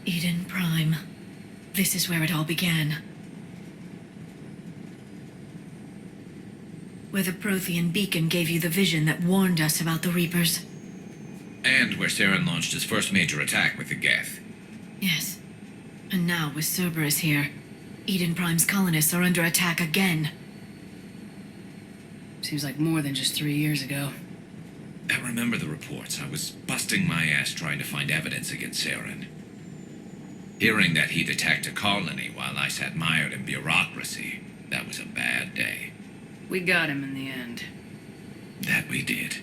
Eden Prime. This is where it all began. Where the Prothean beacon gave you the vision that warned us about the Reapers. And where Saren launched his first major attack with the Geth. Yes. And now, with Cerberus here, Eden Prime's colonists are under attack again. Seems like more than just 3 years ago. I remember the reports. I was busting my ass trying to find evidence against Saren. Hearing that he'd attacked a colony while I sat mired in bureaucracy, that was a bad day. We got him in the end. That we did.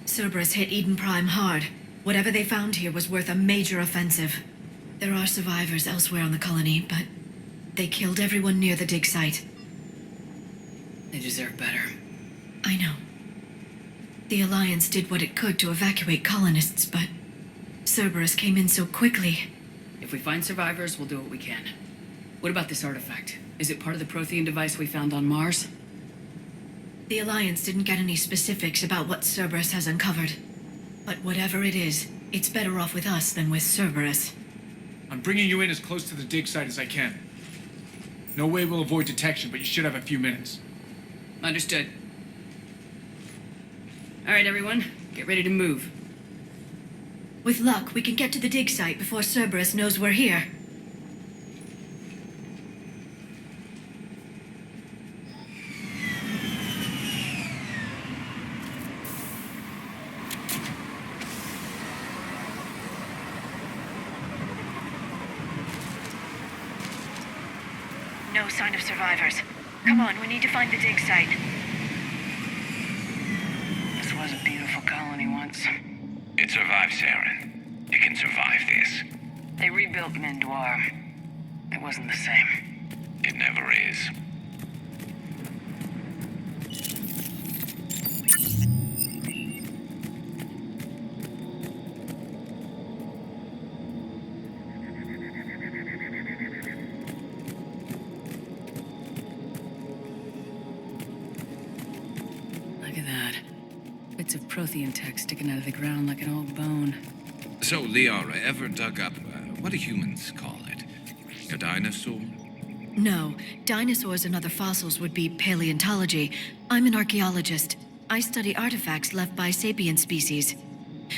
Cerberus hit Eden Prime hard. Whatever they found here was worth a major offensive. There are survivors elsewhere on the colony, but they killed everyone near the dig site. They deserve better. I know. The Alliance did what it could to evacuate colonists, but Cerberus came in so quickly. If we find survivors, we'll do what we can. What about this artifact? Is it part of the Prothean device we found on Mars? The Alliance didn't get any specifics about what Cerberus has uncovered. But whatever it is, it's better off with us than with Cerberus. I'm bringing you in as close to the dig site as I can. No way we'll avoid detection, but you should have a few minutes. Understood. All right, everyone. Get ready to move. With luck, we can get to the dig site before Cerberus knows we're here. No sign of survivors. Come on, we need to find the dig site. This was a beautiful colony once. It survived Saren. It can survive this. They rebuilt Mindoir. It wasn't the same. It never is. Look at that. Bits of Prothean tech sticking out of the ground like an old bone. So, Liara, ever dug up, what do humans call it? A dinosaur? No, dinosaurs and other fossils would be paleontology. I'm an archaeologist. I study artifacts left by sapient species.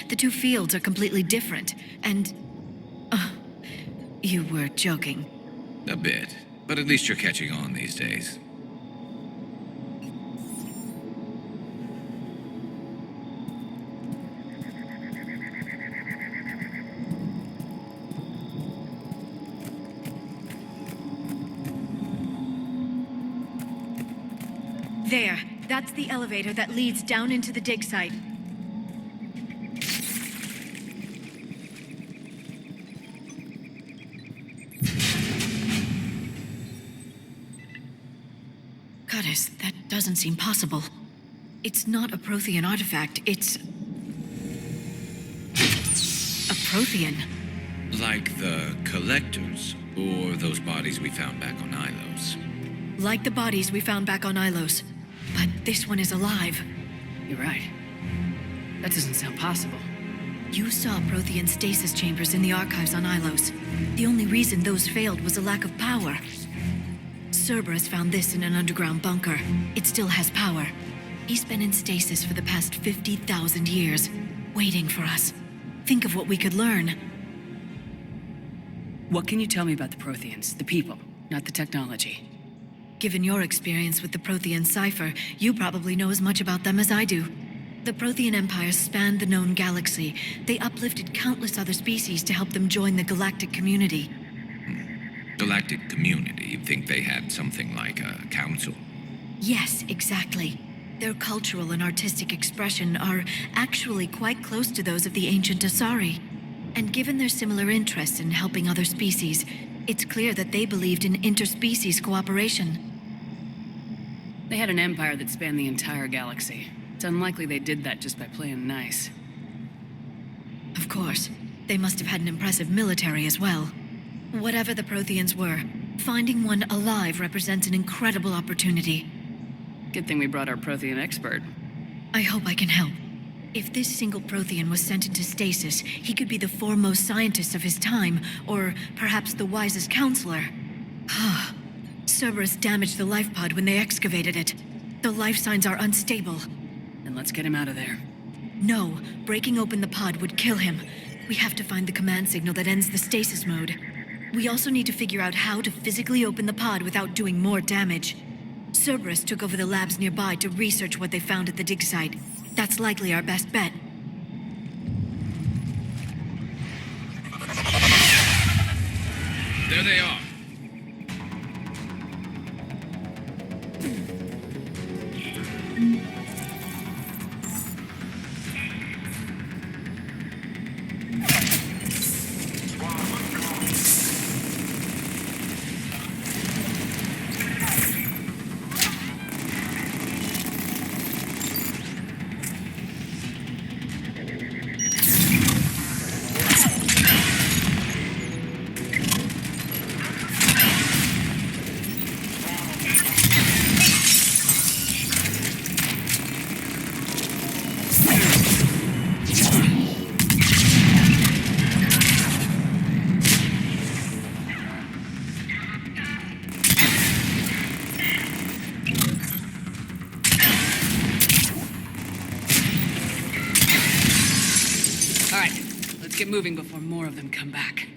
The two fields are completely different, and... you were joking. A bit. But at least you're catching on these days. There, that's the elevator that leads down into the dig site. Goddess, that doesn't seem possible. It's not a Prothean artifact, it's... a Prothean. Like the Collectors, or those bodies we found back on Ilos. Like the bodies we found back on Ilos. But this one is alive. You're right. That doesn't sound possible. You saw Prothean stasis chambers in the archives on Ilos. The only reason those failed was a lack of power. Cerberus found this in an underground bunker. It still has power. He's been in stasis for the past 50,000 years, waiting for us. Think of what we could learn. What can you tell me about the Protheans, the people, not the technology? Given your experience with the Prothean cipher, you probably know as much about them as I do. The Prothean Empire spanned the known galaxy. They uplifted countless other species to help them join the galactic community. Galactic community? You'd think they had something like a council? Yes, exactly. Their cultural and artistic expression are actually quite close to those of the ancient Asari. And given their similar interests in helping other species, it's clear that they believed in interspecies cooperation. They had an empire that spanned the entire galaxy. It's unlikely they did that just by playing nice. Of course. They must have had an impressive military as well. Whatever the Protheans were, finding one alive represents an incredible opportunity. Good thing we brought our Prothean expert. I hope I can help. If this single Prothean was sent into stasis, he could be the foremost scientist of his time, or perhaps the wisest counselor. Cerberus damaged the life pod when they excavated it. The life signs are unstable. Then let's get him out of there. No, breaking open the pod would kill him. We have to find the command signal that ends the stasis mode. We also need to figure out how to physically open the pod without doing more damage. Cerberus took over the labs nearby to research what they found at the dig site. That's likely our best bet. There they are. Get moving before more of them come back.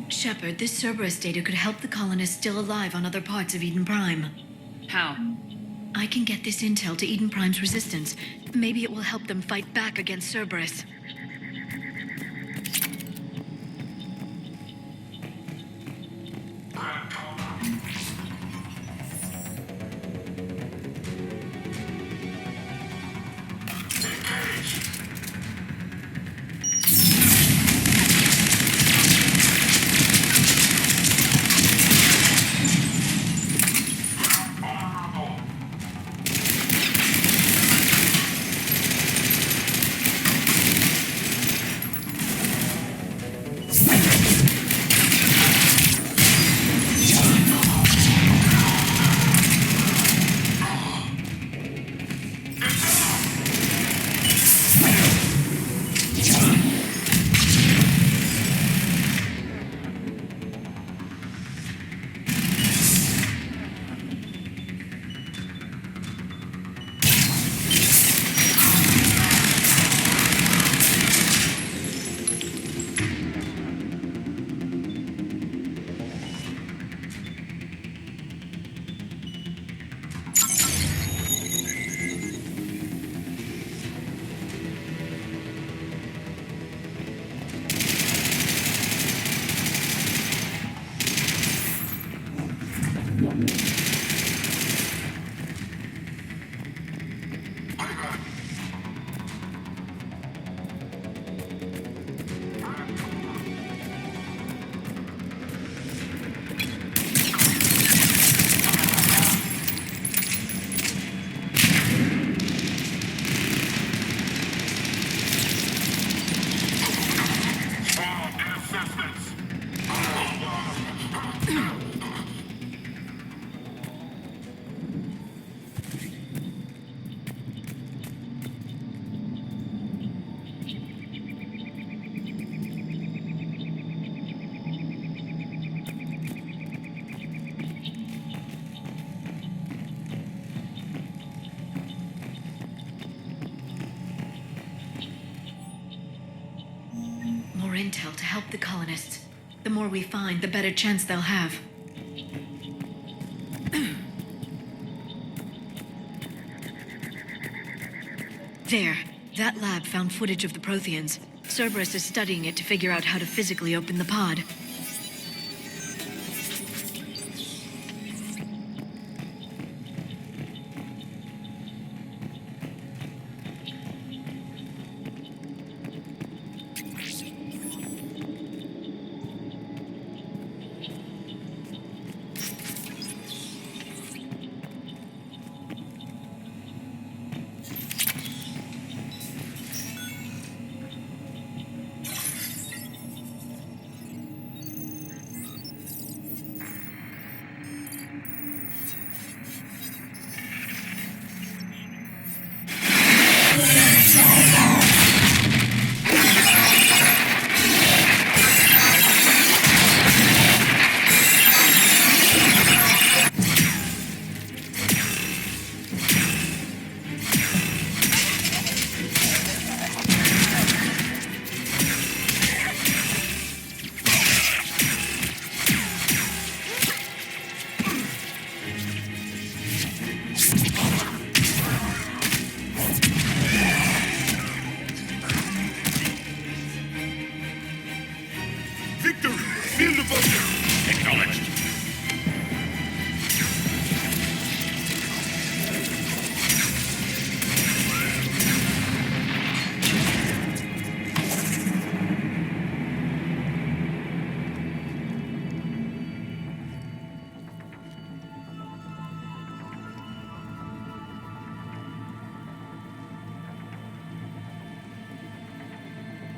Shepard, this Cerberus data could help the colonists still alive on other parts of Eden Prime. How? I can get this intel to Eden Prime's resistance. Maybe it will help them fight back against Cerberus. Intel to help the colonists. The more we find, the better chance they'll have. There. That lab found footage of the Protheans. Cerberus is studying it to figure out how to physically open the pod. Victory! Field of Ocean! Acknowledged.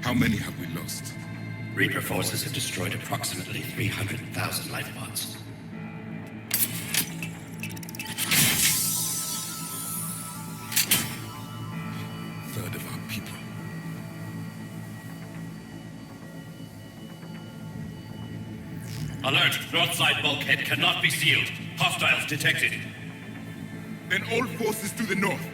How many have we lost? Reaper forces have destroyed approximately 300,000 life pods. Third of our people. Alert! North side bulkhead cannot be sealed. Hostiles detected. Then all forces to the north.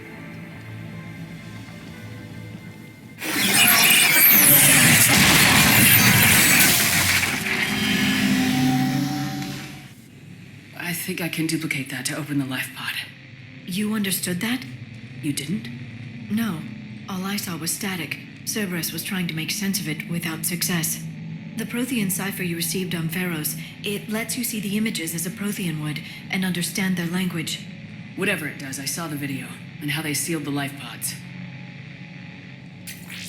I think I can duplicate that to open the life pod. You understood that? You didn't? No. All I saw was static. Cerberus was trying to make sense of it without success. The Prothean cipher you received on Pharaohs, it lets you see the images as a Prothean would and understand their language. Whatever it does, I saw the video and how they sealed the life pods.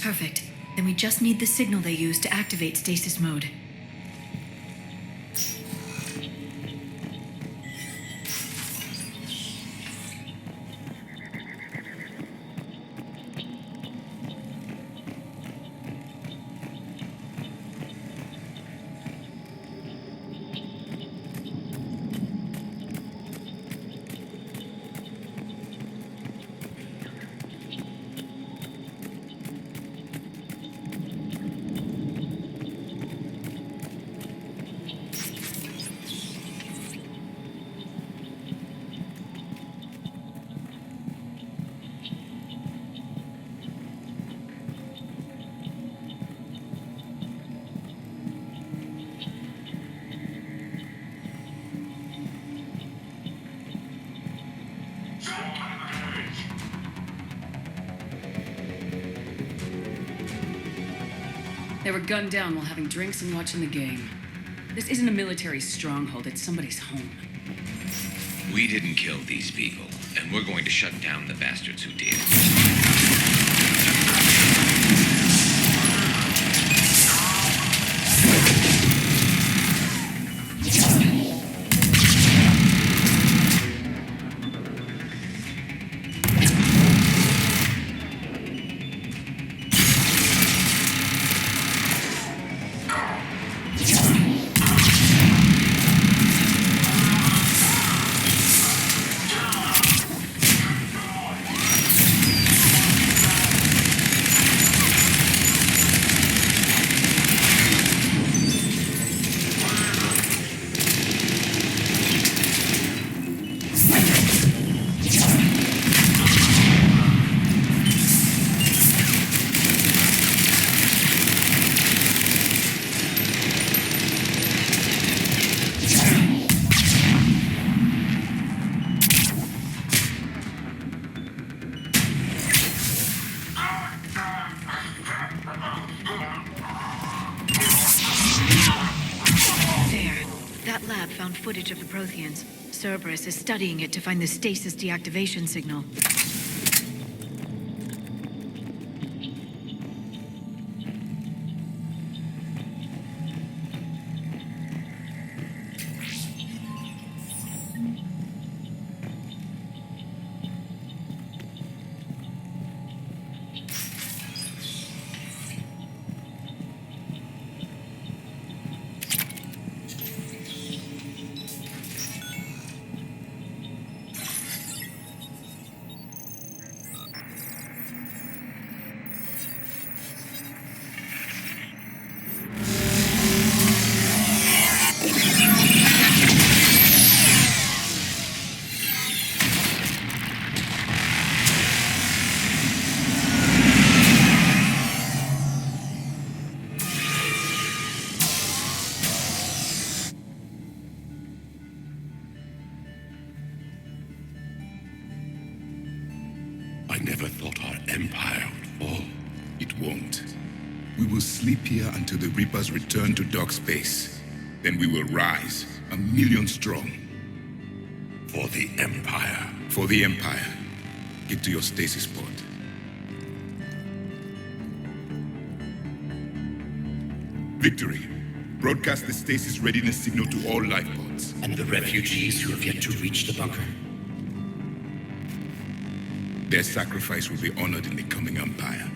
Perfect. Then we just need the signal they use to activate stasis mode. They were gunned down while having drinks and watching the game. This isn't a military stronghold, it's somebody's home. We didn't kill these people, and we're going to shut down the bastards who did. Found footage of the Protheans. Cerberus is studying it to find the stasis deactivation signal. never thought our empire would fall. It won't. We will sleep here until the Reapers return to dark space. Then we will rise, 1,000,000 strong. For the Empire. For the Empire. Get to your stasis pod. Victory. Broadcast the stasis readiness signal to all life pods. And the refugees who have yet to reach the bunker. Their sacrifice will be honored in the coming Empire.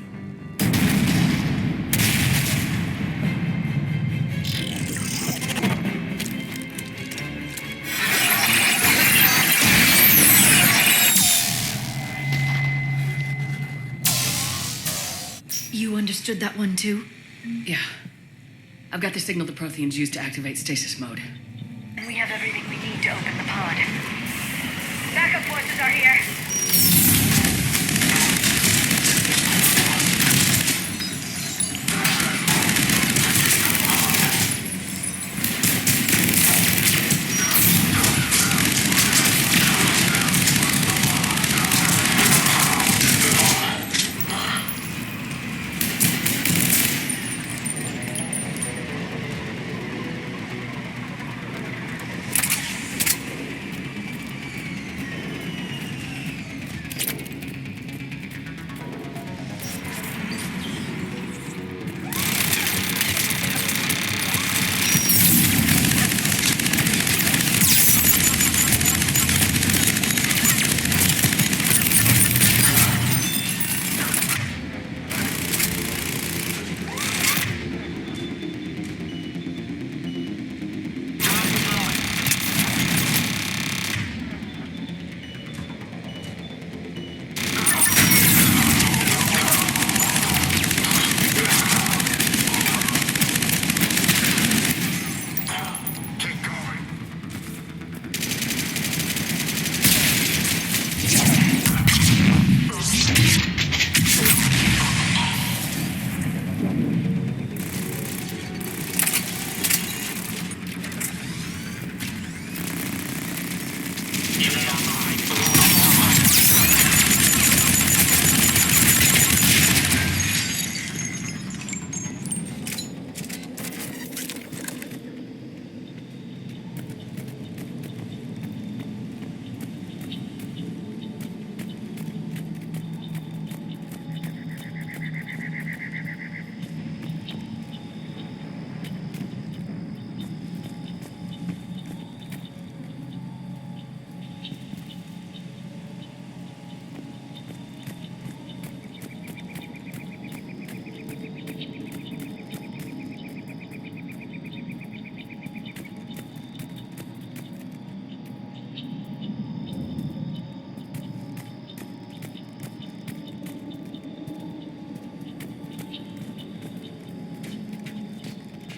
You understood that one too? Yeah. I've got the signal the Protheans used to activate stasis mode. And we have everything we need to open the pod. Backup forces are here.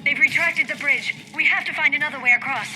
They've retracted the bridge. We have to find another way across.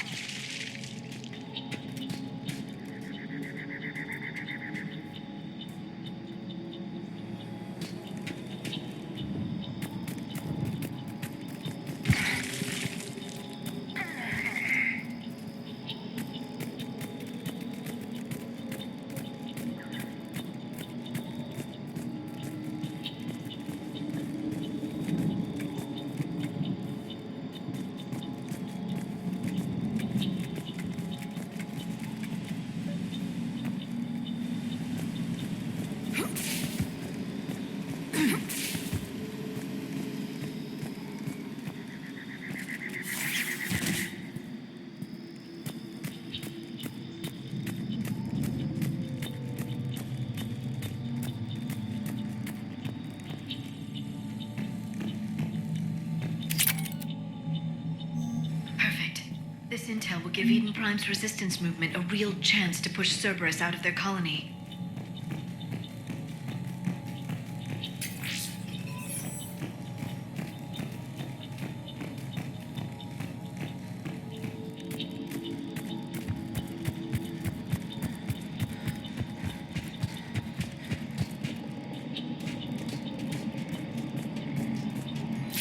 This intel will give Eden Prime's resistance movement a real chance to push Cerberus out of their colony.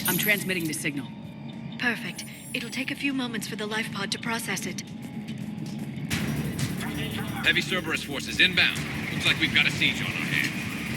I'm transmitting the signal. Perfect. It'll take a few moments for the life pod to process it. Heavy Cerberus forces inbound. Looks like we've got a siege on our hands.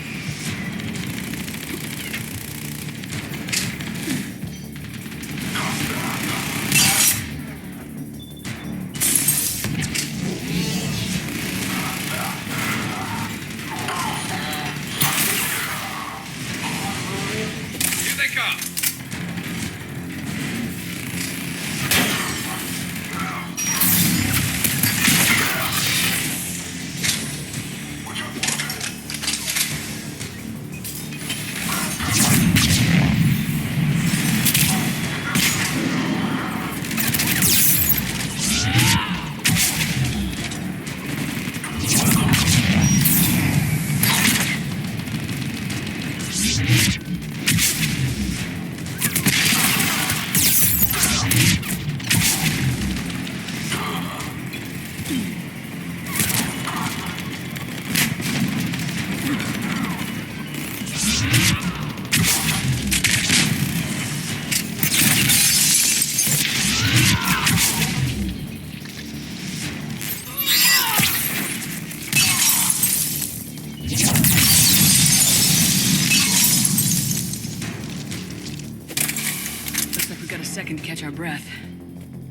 second to catch our breath.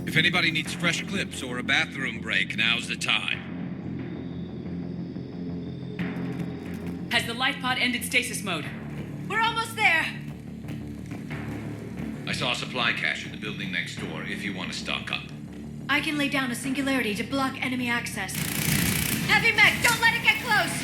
If anybody needs fresh clips or a bathroom break, now's the time. Has the life pod ended stasis mode? We're almost there! I saw a supply cache in the building next door if you want to stock up. I can lay down a singularity to block enemy access. Heavy mech, don't let it get close!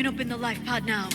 Open the life pod now.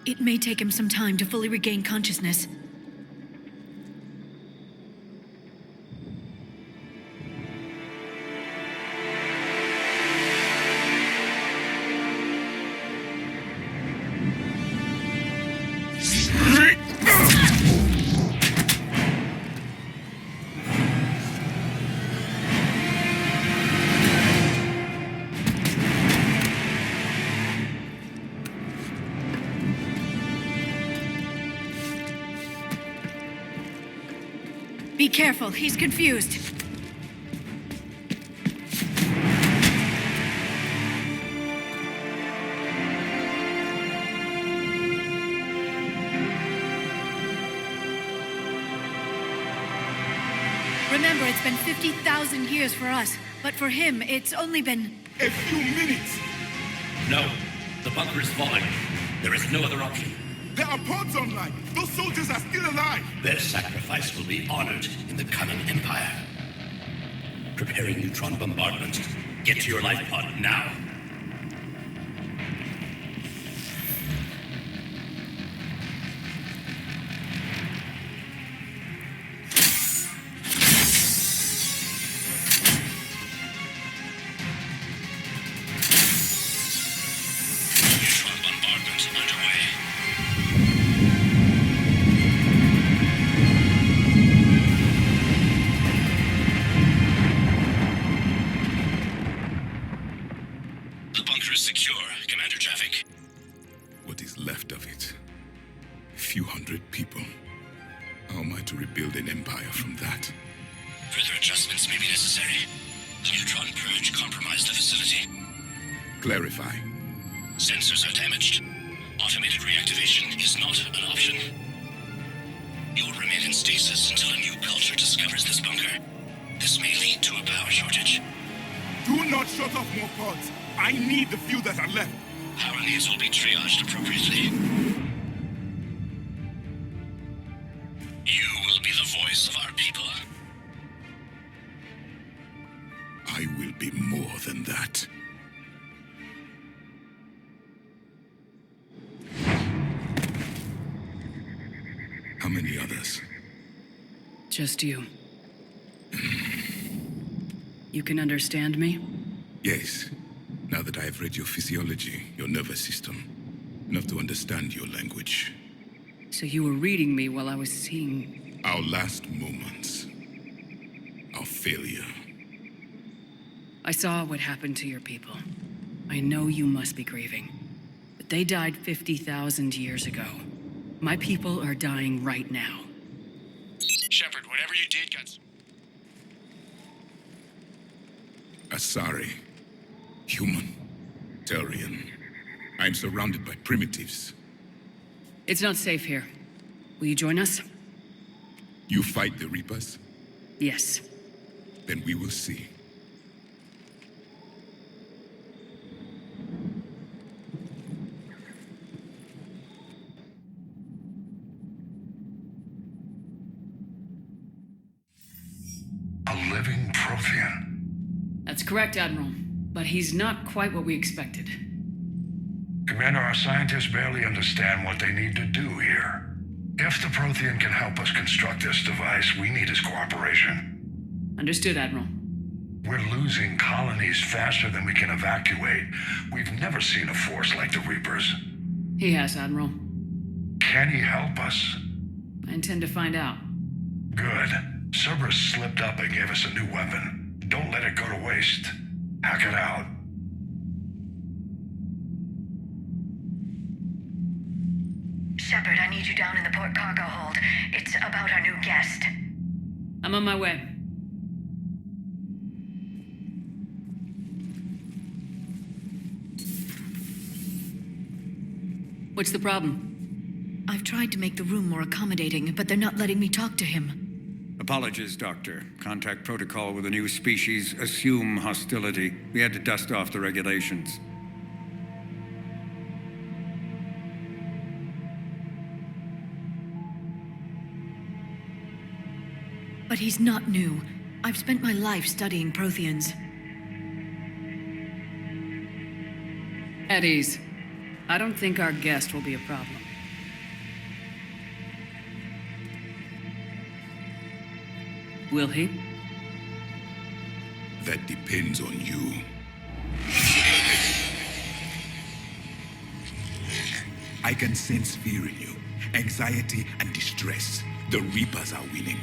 It may take him some time to fully regain consciousness. Be careful, he's confused. Remember, it's been 50,000 years for us, but for him, it's only been... A few minutes! No, the bunker is falling. There is no other option. There are pods online! Those soldiers are still alive! Their sacrifice will be honored in the coming Empire. Preparing neutron bombardment. Get to your life pod now. Clarify. Sensors are damaged. Automated reactivation is not an option. You will remain in stasis until a new culture discovers this bunker. This may lead to a power shortage. Do not shut off more pods. I need the few that are left. Power needs will be triaged appropriately. You will be the voice of our people. I will be more than that. How many others? Just you. You can understand me? Yes. Now that I have read your physiology, your nervous system, enough to understand your language. So you were reading me while I was seeing... Our last moments. Our failure. I saw what happened to your people. I know you must be grieving. But they died 50,000 years ago. My people are dying right now. Shepard, whatever you did got... Asari. Human. Turian. I'm surrounded by primitives. It's not safe here. Will you join us? You fight the Reapers? Yes. Then we will see. A living Prothean. That's correct, Admiral. But he's not quite what we expected. Commander, our scientists barely understand what they need to do here. If the Prothean can help us construct this device, we need his cooperation. Understood, Admiral. We're losing colonies faster than we can evacuate. We've never seen a force like the Reapers. He has, Admiral. Can he help us? I intend to find out. Good. Cerberus slipped up and gave us a new weapon. Don't let it go to waste. Hack it out. Shepard, I need you down in the port cargo hold. It's about our new guest. I'm on my way. What's the problem? I've tried to make the room more accommodating, but they're not letting me talk to him. Apologies, Doctor. Contact protocol with a new species. Assume hostility. We had to dust off the regulations. But he's not new. I've spent my life studying Protheans. At ease. I don't think our guest will be a problem. Will he? That depends on you. I can sense fear in you, anxiety and distress. The Reapers are winning.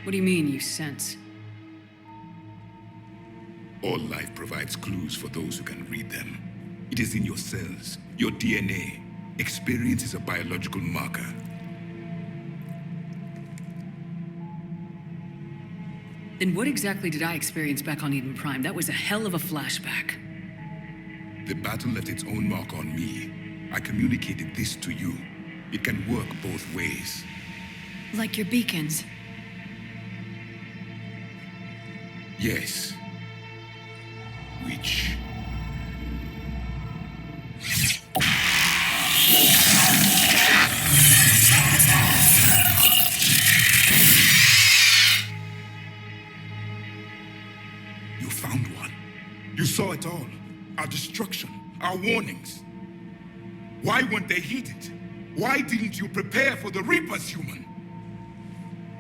What do you mean, you sense? All life provides clues for those who can read them. It is in your cells, your DNA. Experience is a biological marker. Then what exactly did I experience back on Eden Prime? That was a hell of a flashback. The battle left its own mark on me. I communicated this to you. It can work both ways. Like your beacons. Yes. Which... You found one. You saw it all. Our destruction, our warnings. Why weren't they heeded? Why didn't you prepare for the Reapers, human?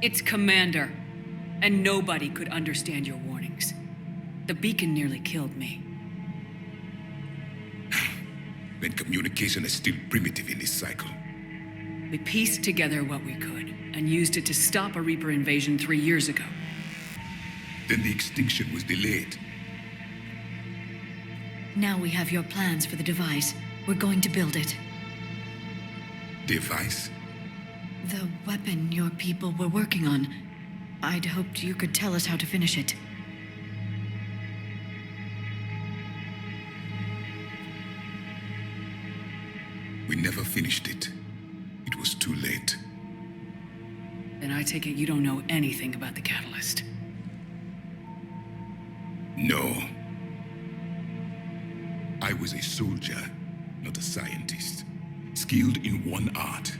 It's Commander. And nobody could understand your warnings. The beacon nearly killed me. Then communication is still primitive in this cycle. We pieced together what we could, and used it to stop a Reaper invasion 3 years ago. Then the extinction was delayed. Now we have your plans for the device. We're going to build it. Device? The weapon your people were working on. I'd hoped you could tell us how to finish it. We never finished it. It was too late. Then I take it you don't know anything about the catalyst. No. I was a soldier, not a scientist. Skilled in one art,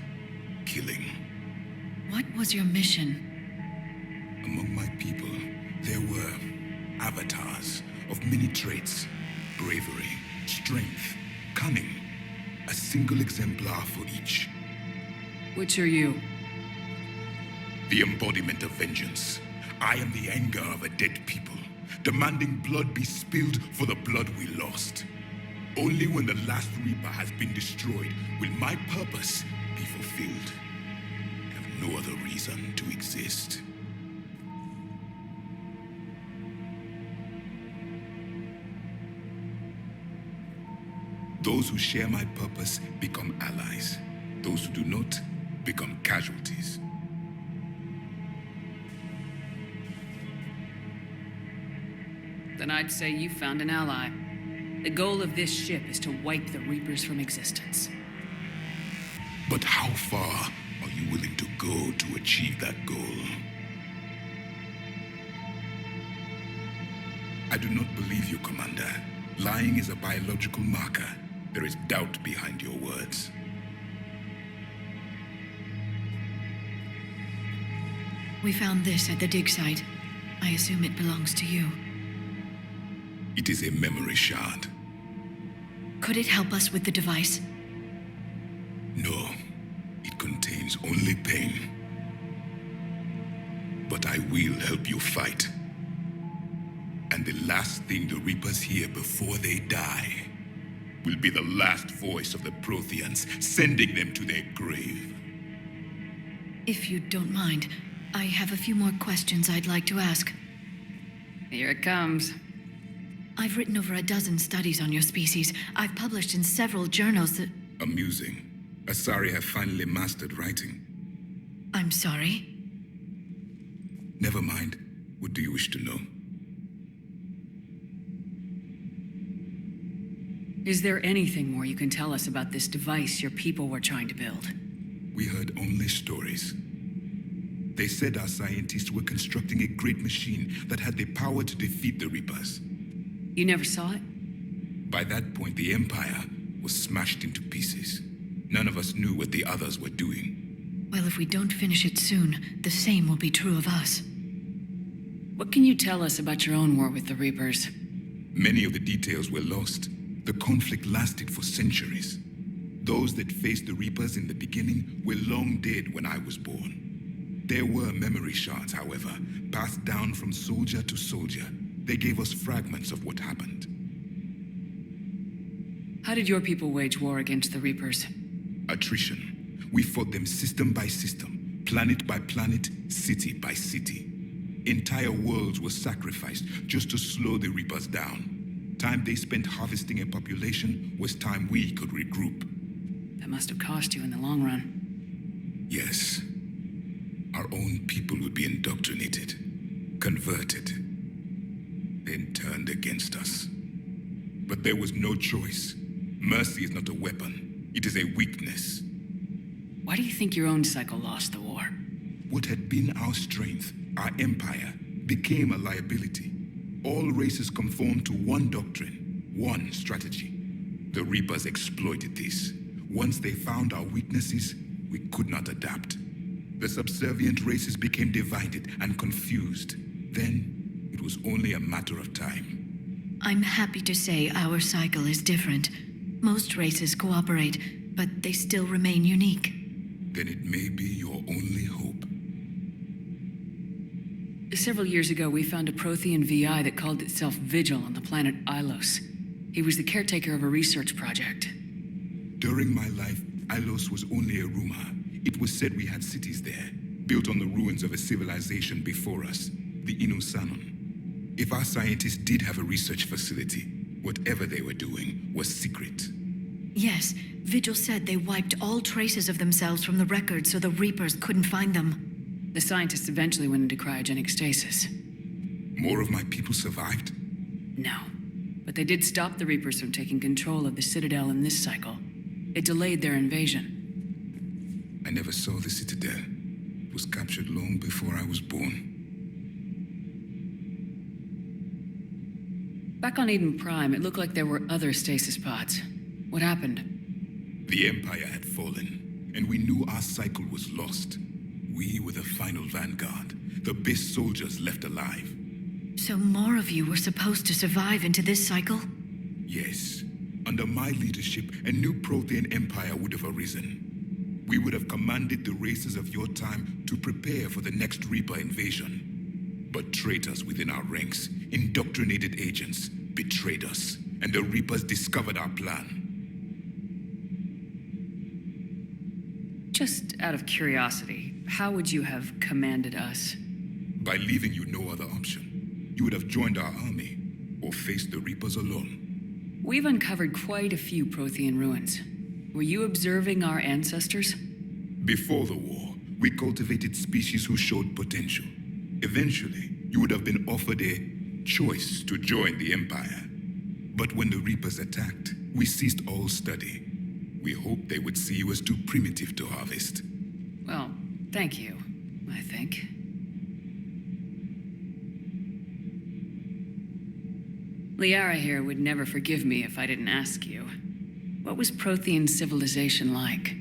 killing. What was your mission? Among my people, there were avatars of many traits. Bravery, strength, cunning. A single exemplar for each. Which are you? The embodiment of vengeance. I am the anger of a dead people, demanding blood be spilled for the blood we lost. Only when the last Reaper has been destroyed will my purpose be fulfilled. I have no other reason to exist. Those who share my purpose become allies. Those who do not become casualties. Then I'd say you found an ally. The goal of this ship is to wipe the Reapers from existence. But how far are you willing to go to achieve that goal? I do not believe you, Commander. Lying is a biological marker. There is doubt behind your words. We found this at the dig site. I assume it belongs to you. It is a memory shard. Could it help us with the device? No, it contains only pain. But I will help you fight. And the last thing the Reapers hear before they die will be the last voice of the Protheans, sending them to their grave. If you don't mind, I have a few more questions I'd like to ask. Here it comes. I've written over a dozen studies on your species. I've published in several journals that... Amusing. Asari have finally mastered writing. I'm sorry? Never mind. What do you wish to know? Is there anything more you can tell us about this device your people were trying to build? We heard only stories. They said our scientists were constructing a great machine that had the power to defeat the Reapers. You never saw it? By that point, the Empire was smashed into pieces. None of us knew what the others were doing. Well, if we don't finish it soon, the same will be true of us. What can you tell us about your own war with the Reapers? Many of the details were lost. The conflict lasted for centuries. Those that faced the Reapers in the beginning were long dead when I was born. There were memory shards, however, passed down from soldier to soldier. They gave us fragments of what happened. How did your people wage war against the Reapers? Attrition. We fought them system by system, planet by planet, city by city. Entire worlds were sacrificed just to slow the Reapers down. Time they spent harvesting a population was time we could regroup. That must have cost you in the long run. Yes. Our own people would be indoctrinated, converted, then turned against us. But there was no choice. Mercy is not a weapon. It is a weakness. Why do you think your own cycle lost the war? What had been our strength, our empire, became a liability. All races conformed to one doctrine, one strategy. The Reapers exploited this. Once they found our weaknesses, we could not adapt. The subservient races became divided and confused. Then, it was only a matter of time. I'm happy to say our cycle is different. Most races cooperate, but they still remain unique. Then it may be your only hope. Several years ago, we found a Prothean VI that called itself Vigil on the planet Ilos. He was the caretaker of a research project. During my life, Ilos was only a rumor. It was said we had cities there, built on the ruins of a civilization before us, the Inusanon. If our scientists did have a research facility, whatever they were doing was secret. Yes, Vigil said they wiped all traces of themselves from the records so the Reapers couldn't find them. The scientists eventually went into cryogenic stasis. More of my people survived? No, but they did stop the Reapers from taking control of the Citadel in this cycle. It delayed their invasion. I never saw the Citadel. It was captured long before I was born. Back on Eden Prime, it looked like there were other stasis pods. What happened? The Empire had fallen, and we knew our cycle was lost. We were the final vanguard, the best soldiers left alive. So more of you were supposed to survive into this cycle? Yes. Under my leadership, a new Prothean empire would have arisen. We would have commanded the races of your time to prepare for the next Reaper invasion. But traitors within our ranks, indoctrinated agents, betrayed us, and the Reapers discovered our plan. Just out of curiosity, how would you have commanded us? By leaving you no other option. You would have joined our army, or faced the Reapers alone. We've uncovered quite a few Prothean ruins. Were you observing our ancestors? Before the war, we cultivated species who showed potential. Eventually, you would have been offered a choice to join the Empire. But when the Reapers attacked, we ceased all study. We hoped they would see you as too primitive to harvest. Well, thank you, I think. Liara here would never forgive me if I didn't ask you. What was Prothean civilization like?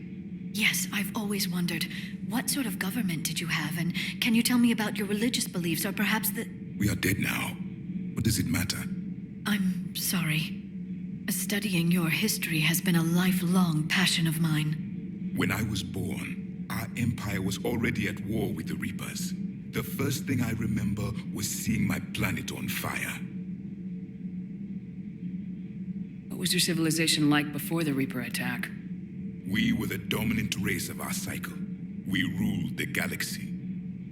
Yes, I've always wondered, what sort of government did you have, and can you tell me about your religious beliefs, or perhaps the... We are dead now. What does it matter? I'm sorry. Studying your history has been a lifelong passion of mine. When I was born, our empire was already at war with the Reapers. The first thing I remember was seeing my planet on fire. What was your civilization like before the Reaper attack? We were the dominant race of our cycle. We ruled the galaxy.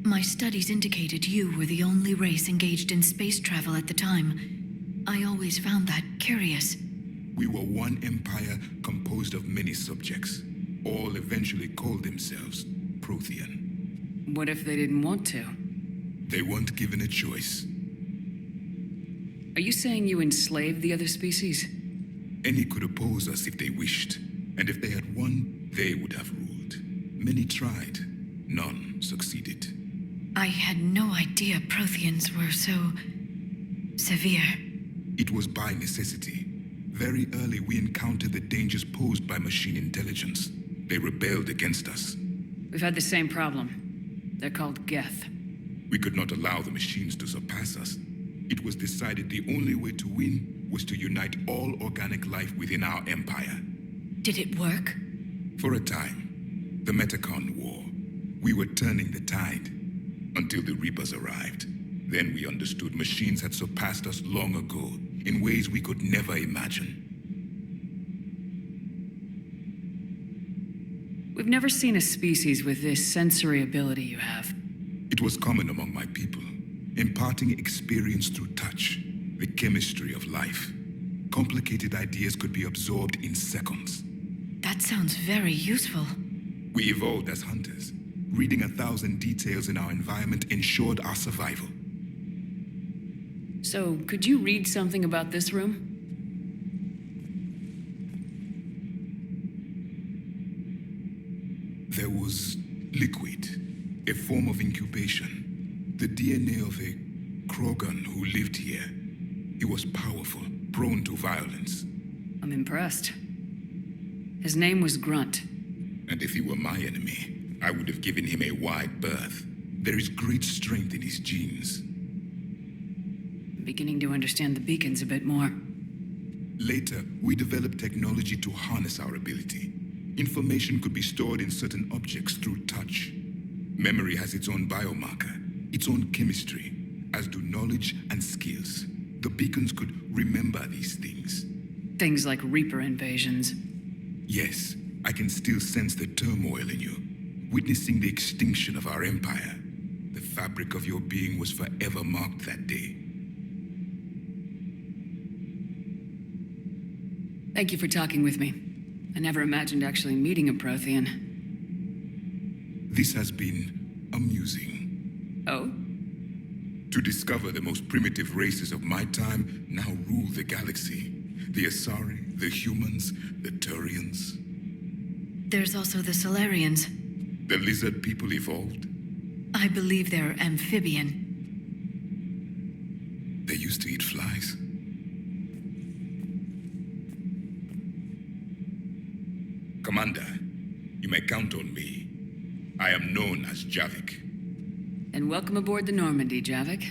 My studies indicated you were the only race engaged in space travel at the time. I always found that curious. We were one empire composed of many subjects. All eventually called themselves Prothean. What if they didn't want to? They weren't given a choice. Are you saying you enslaved the other species? Any could oppose us if they wished. And if they had won, they would have ruled. Many tried. None succeeded. I had no idea Protheans were so... severe. It was by necessity. Very early, we encountered the dangers posed by machine intelligence. They rebelled against us. We've had the same problem. They're called Geth. We could not allow the machines to surpass us. It was decided the only way to win was to unite all organic life within our empire. Did it work? For a time. The Metacon War. We were turning the tide. Until the Reapers arrived. Then we understood machines had surpassed us long ago, in ways we could never imagine. We've never seen a species with this sensory ability you have. It was common among my people, imparting experience through touch, the chemistry of life. Complicated ideas could be absorbed in seconds. That sounds very useful. We evolved as hunters. Reading 1,000 details in our environment ensured our survival. So, could you read something about this room? There was liquid, a form of incubation. The DNA of a Krogan who lived here. He was powerful, prone to violence. I'm impressed. His name was Grunt. And if he were my enemy, I would have given him a wide berth. There is great strength in his genes. I'm beginning to understand the beacons a bit more. Later, we developed technology to harness our ability. Information could be stored in certain objects through touch. Memory has its own biomarker, its own chemistry, as do knowledge and skills. The beacons could remember these things. Things like Reaper invasions. Yes, I can still sense the turmoil in you, witnessing the extinction of our empire. The fabric of your being was forever marked that day. Thank you for talking with me. I never imagined actually meeting a Prothean. This has been amusing. Oh? To discover the most primitive races of my time now rule the galaxy. The Asari, the humans, the Turians. There's also the Solarians. The lizard people evolved. I believe they're amphibian. They used to eat flies. Commander, you may count on me. I am known as Javik. And welcome aboard the Normandy, Javik.